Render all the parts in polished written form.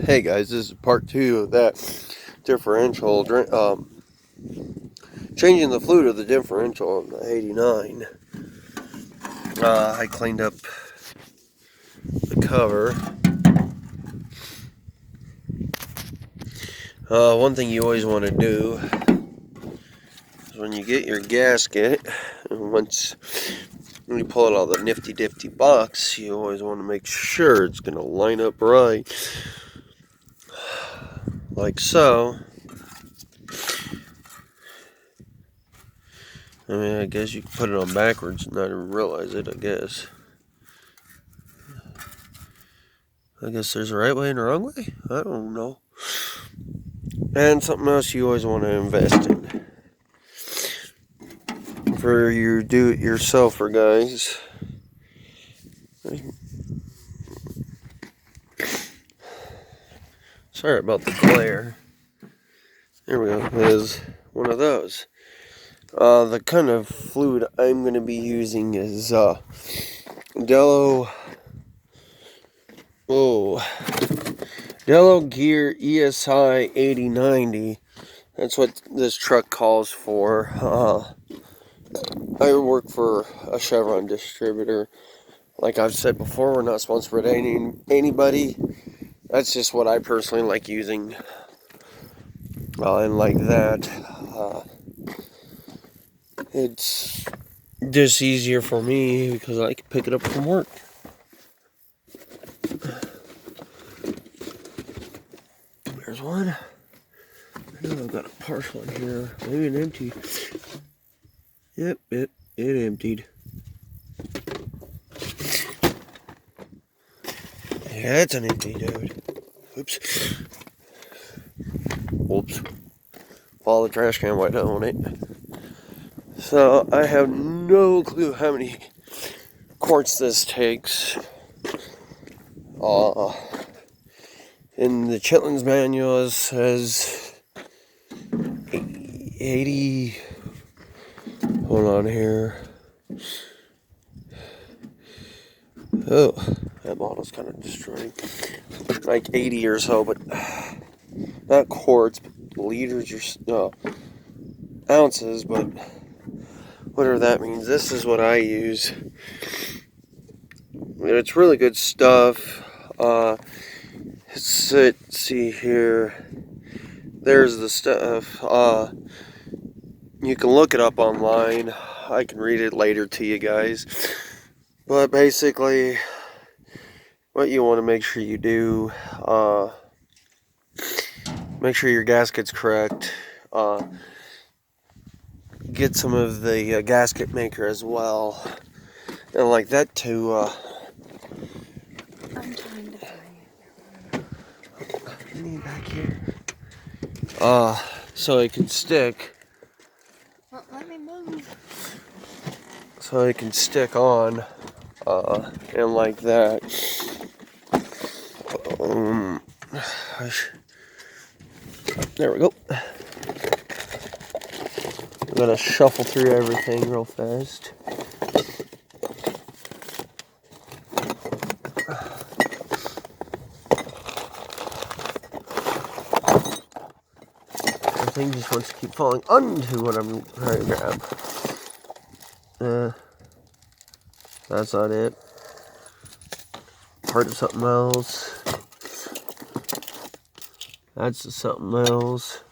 Hey guys, this is part 2 of that differential, changing the fluid of the differential on the 89. I cleaned up the cover. One thing you always want to do is when you get your gasket, when you pull out all the nifty box, you always want to make sure it's going to line up right, like so. I mean, I guess you can put it on backwards and not even realize it, I guess. I guess there's a right way and a wrong way? I don't know. And something else you always want to invest in. For your do-it-yourselfer guys. Sorry about the glare. There we go. Is one of those. The kind of fluid I'm going to be using is Dello Gear ESI 8090. That's what this truck calls for. I work for a Chevron distributor. Like I've said before, we're not sponsored by anybody. That's just what I personally like using. And like that, it's just easier for me because I can pick it up from work. There's one. I know I've got a partial in here. Maybe an empty. Yep, it emptied. Yeah, it's an empty, dude. Oops. Whoops. Follow the trash can while I don't it. So I have no clue how many quarts this takes. In the Chitlins manual it says 80. Hold on here. Oh, that bottle's kind of destroyed. Like 80 or so, but not quarts, but liters or ounces, but whatever that means. This is what I use. It's really good stuff. Let's see here. There's the stuff. You can look it up online. I can read it later to you guys. But basically, what you want to make sure you do, make sure your gasket's correct. Get some of the gasket maker as well. And like that too. I'm trying to find it. I need back here. So it can stick. Well, let me move. So it can stick on, and like that. There we go. I'm gonna shuffle through everything real fast. Everything just wants to keep falling onto what I'm trying to grab. That's not it. Part of something else. That's something else.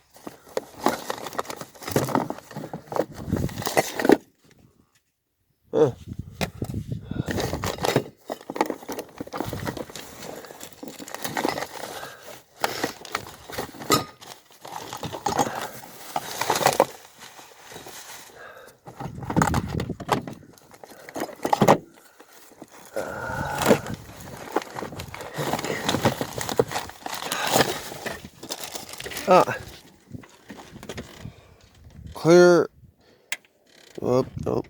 Huh. Clear. Oh, nope.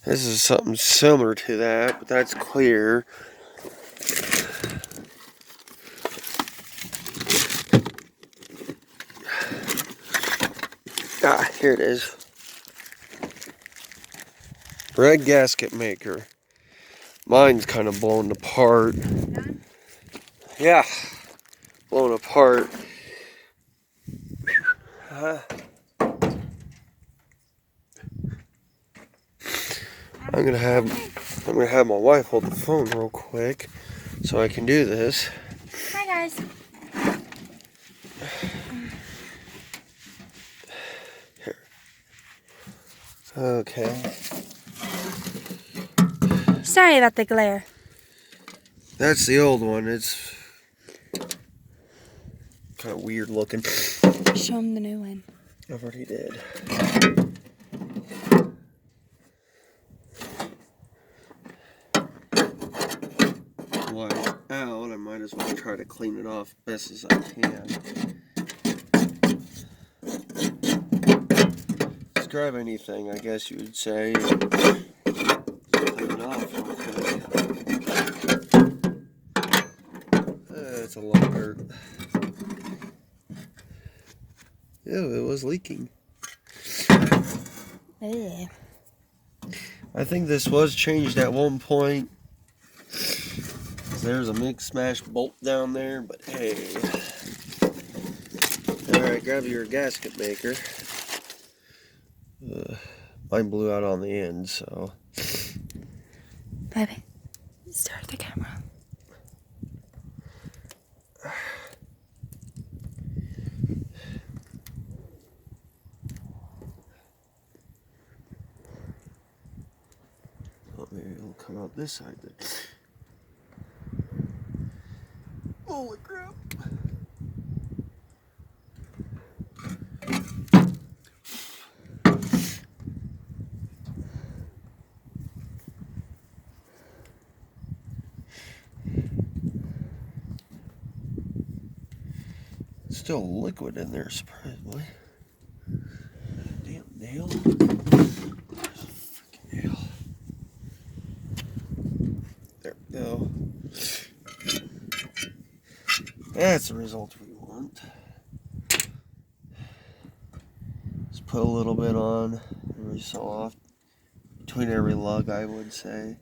This is something similar to that, but that's clear. Here it is. Red gasket maker. Mine's kind of blown apart. Done? Yeah, blown apart. I'm gonna have my wife hold the phone real quick so I can do this. Hi guys. Here. Okay. Sorry about the glare. That's the old one. It's kind of weird looking. Show them the new one. I've already did. While it's out, I might as well try to clean it off best as I can. Describe anything, I guess you would say. Clean it off real quick. It's a lot of dirt. Ew, it was leaking. Ugh. I think this was changed at one point. There's a mix mash bolt down there, but hey. Alright, grab your gasket maker. Mine blew out on the end, so. Baby, start the camera. Oh, maybe it'll come out this side then. Holy crap! Still liquid in there, surprisingly. Damn nail. There's a freaking nail. There we go. That's the result we want. Just put a little bit on every so often. Between every lug, I would say.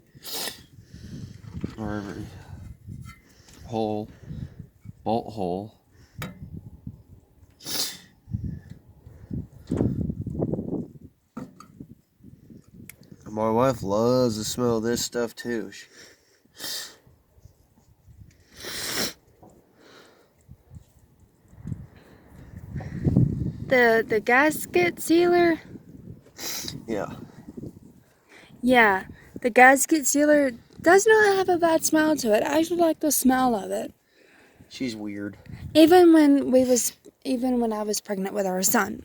Or every hole. Bolt hole. My wife loves the smell of this stuff too. The gasket sealer? Yeah. Yeah, the gasket sealer does not have a bad smell to it. I actually like the smell of it. She's weird. Even when I was pregnant with our son.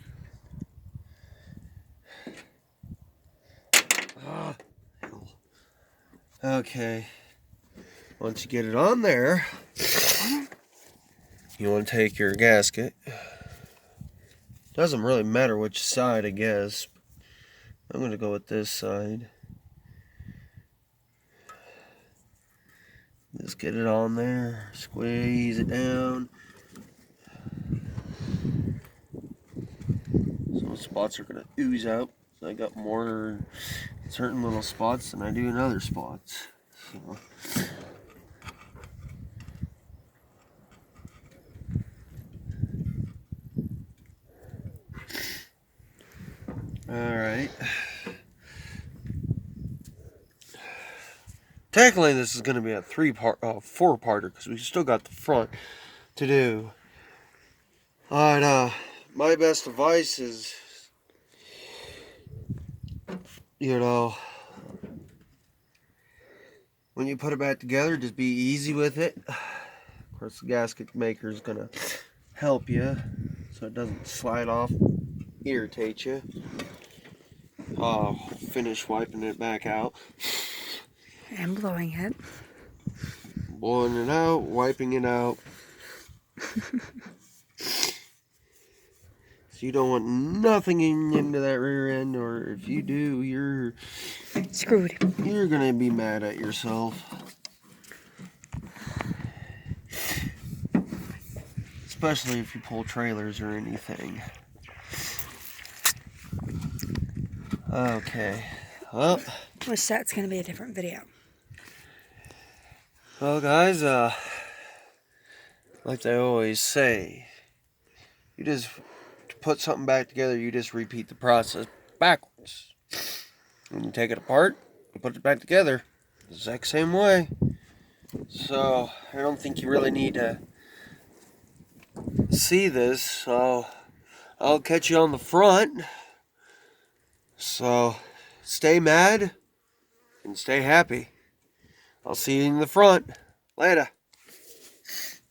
Okay. Once you get it on there, you want to take your gasket. Doesn't really matter which side, I guess. I'm going to go with this side. Just get it on there. Squeeze it down. Some spots are going to ooze out. So I got more in certain little spots than I do in other spots. So. Alright. Technically, this is going to be a four-parter because we still got the front to do. Alright, my best advice is, you know, when you put it back together, just be easy with it. Of course, the gasket maker is going to help you so it doesn't slide off, irritate you. Finish wiping it back out. And blowing it. Blowing it out, wiping it out. So you don't want nothing into that rear end, or if you do, you're Screwed. You're gonna be mad at yourself. Especially if you pull trailers or anything. Okay. Well, Which that's going to be a different video. Well, guys, like they always say, you just to put something back together, you just repeat the process backwards. When you take it apart, you put it back together the exact same way. So I don't think you really need to see this. So I'll catch you on the front. So stay mad and stay happy. I'll see you in the front. Later.